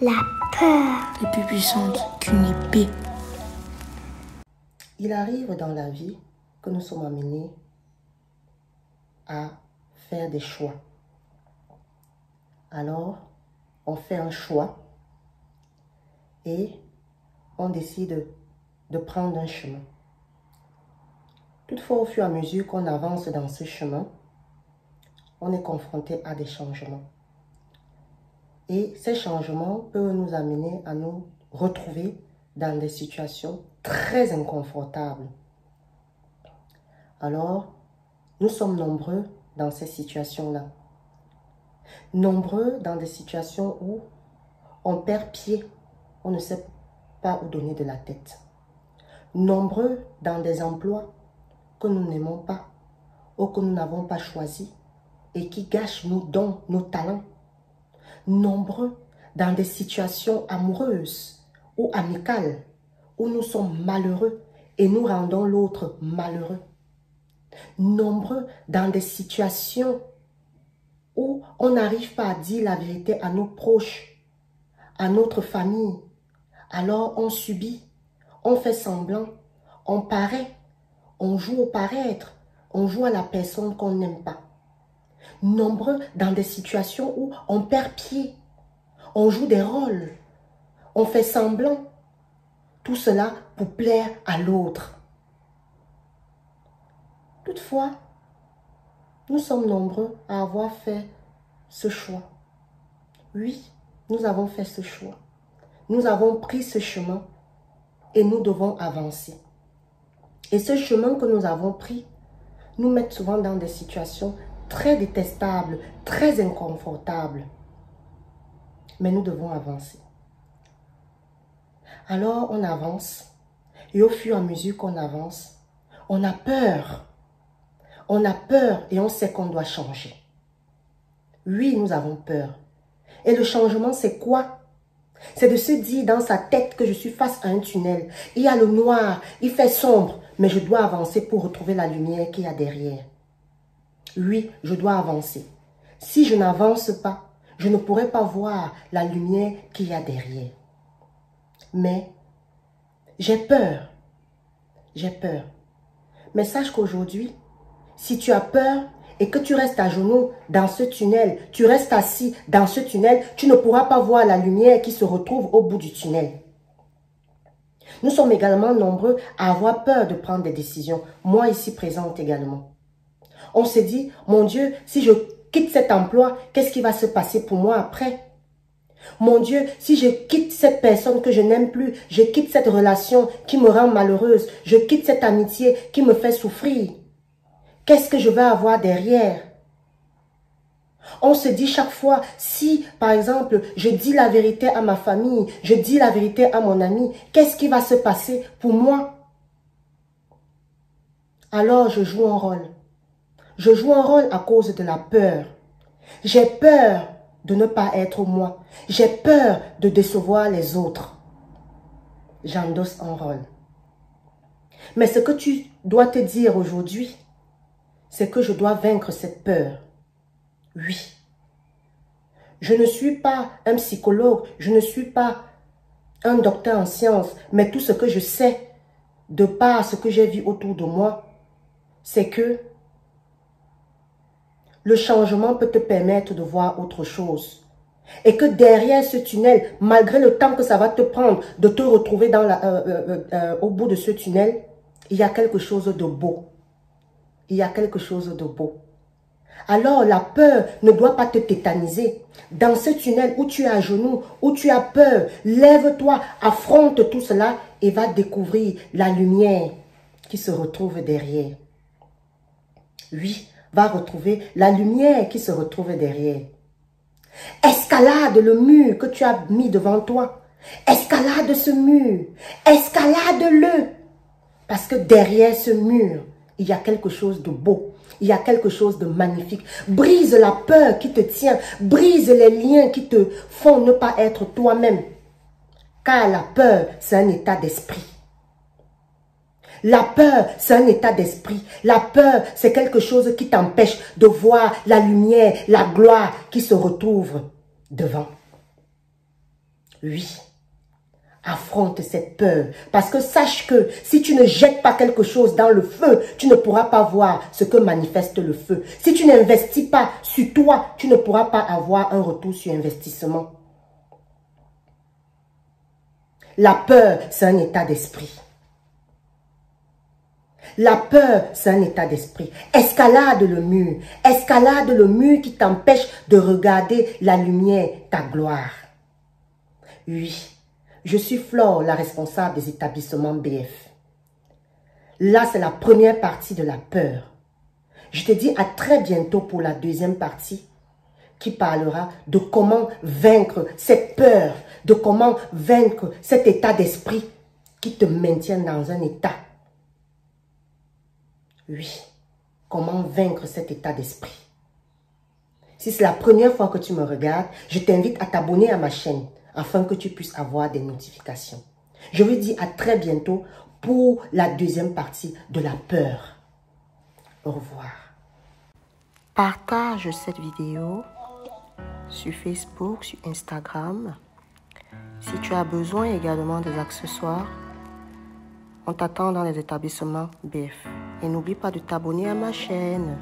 La peur est plus puissante qu'une épée. Il arrive dans la vie que nous sommes amenés à faire des choix. Alors, on fait un choix et on décide de prendre un chemin. Toutefois, au fur et à mesure qu'on avance dans ce chemin, on est confronté à des changements. Et ces changements peuvent nous amener à nous retrouver dans des situations très inconfortables. Alors, nous sommes nombreux dans ces situations-là. Nombreux dans des situations où on perd pied, on ne sait pas où donner de la tête. Nombreux dans des emplois que nous n'aimons pas ou que nous n'avons pas choisis et qui gâchent nos dons, nos talents. Nombreux dans des situations amoureuses ou amicales où nous sommes malheureux et nous rendons l'autre malheureux. Nombreux dans des situations où on n'arrive pas à dire la vérité à nos proches, à notre famille. Alors on subit, on fait semblant, on paraît, on joue au paraître, on joue à la personne qu'on n'aime pas. Nombreux dans des situations où on perd pied, on joue des rôles, on fait semblant. Tout cela pour plaire à l'autre. Toutefois, nous sommes nombreux à avoir fait ce choix. Oui, nous avons fait ce choix. Nous avons pris ce chemin et nous devons avancer. Et ce chemin que nous avons pris nous met souvent dans des situations très détestables, très inconfortables. Mais nous devons avancer. Alors on avance et au fur et à mesure qu'on avance, on a peur. On a peur et on sait qu'on doit changer. Oui, nous avons peur. Et le changement, c'est quoi? C'est de se dire dans sa tête que je suis face à un tunnel. Il y a le noir, il fait sombre, mais je dois avancer pour retrouver la lumière qu'il y a derrière. Oui, je dois avancer. Si je n'avance pas, je ne pourrai pas voir la lumière qu'il y a derrière. Mais j'ai peur. J'ai peur. Mais sache qu'aujourd'hui, si tu as peur et que tu restes à genoux dans ce tunnel, tu restes assis dans ce tunnel, tu ne pourras pas voir la lumière qui se retrouve au bout du tunnel. Nous sommes également nombreux à avoir peur de prendre des décisions. Moi ici présente également. On se dit, mon Dieu, si je quitte cet emploi, qu'est-ce qui va se passer pour moi après? Mon Dieu, si je quitte cette personne que je n'aime plus, je quitte cette relation qui me rend malheureuse, je quitte cette amitié qui me fait souffrir. Qu'est-ce que je vais avoir derrière? On se dit chaque fois, si par exemple, je dis la vérité à ma famille, je dis la vérité à mon ami, qu'est-ce qui va se passer pour moi? Alors je joue un rôle. Je joue un rôle à cause de la peur. J'ai peur de ne pas être moi. J'ai peur de décevoir les autres. J'endosse un rôle. Mais ce que tu dois te dire aujourd'hui, c'est que je dois vaincre cette peur. Oui. Je ne suis pas un psychologue, je ne suis pas un docteur en sciences, mais tout ce que je sais, de par ce que j'ai vu autour de moi, c'est que le changement peut te permettre de voir autre chose. Et que derrière ce tunnel, malgré le temps que ça va te prendre de te retrouver dans au bout de ce tunnel, il y a quelque chose de beau. Il y a quelque chose de beau. Alors la peur ne doit pas te tétaniser. Dans ce tunnel où tu es à genoux, où tu as peur, lève-toi, affronte tout cela et va découvrir la lumière qui se retrouve derrière. Oui, va retrouver la lumière qui se retrouve derrière. Escalade le mur que tu as mis devant toi. Escalade ce mur. Escalade-le. Parce que derrière ce mur, il y a quelque chose de beau. Il y a quelque chose de magnifique. Brise la peur qui te tient. Brise les liens qui te font ne pas être toi-même. Car la peur, c'est un état d'esprit. La peur, c'est un état d'esprit. La peur, c'est quelque chose qui t'empêche de voir la lumière, la gloire qui se retrouve devant. Oui. Affronte cette peur. Parce que sache que si tu ne jettes pas quelque chose dans le feu, tu ne pourras pas voir ce que manifeste le feu. Si tu n'investis pas sur toi, tu ne pourras pas avoir un retour sur investissement. La peur, c'est un état d'esprit. La peur, c'est un état d'esprit. Escalade le mur. Escalade le mur qui t'empêche de regarder la lumière, ta gloire. Oui. Je suis Flore, la responsable des établissements BF. Là, c'est la première partie de la peur. Je te dis à très bientôt pour la deuxième partie qui parlera de comment vaincre cette peur, de comment vaincre cet état d'esprit qui te maintient dans un état. Oui, comment vaincre cet état d'esprit. Si c'est la première fois que tu me regardes, je t'invite à t'abonner à ma chaîne afin que tu puisses avoir des notifications. Je vous dis à très bientôt pour la deuxième partie de la peur. Au revoir. Partage cette vidéo sur Facebook, sur Instagram. Si tu as besoin également des accessoires, on t'attend dans les établissements BF. Et n'oublie pas de t'abonner à ma chaîne.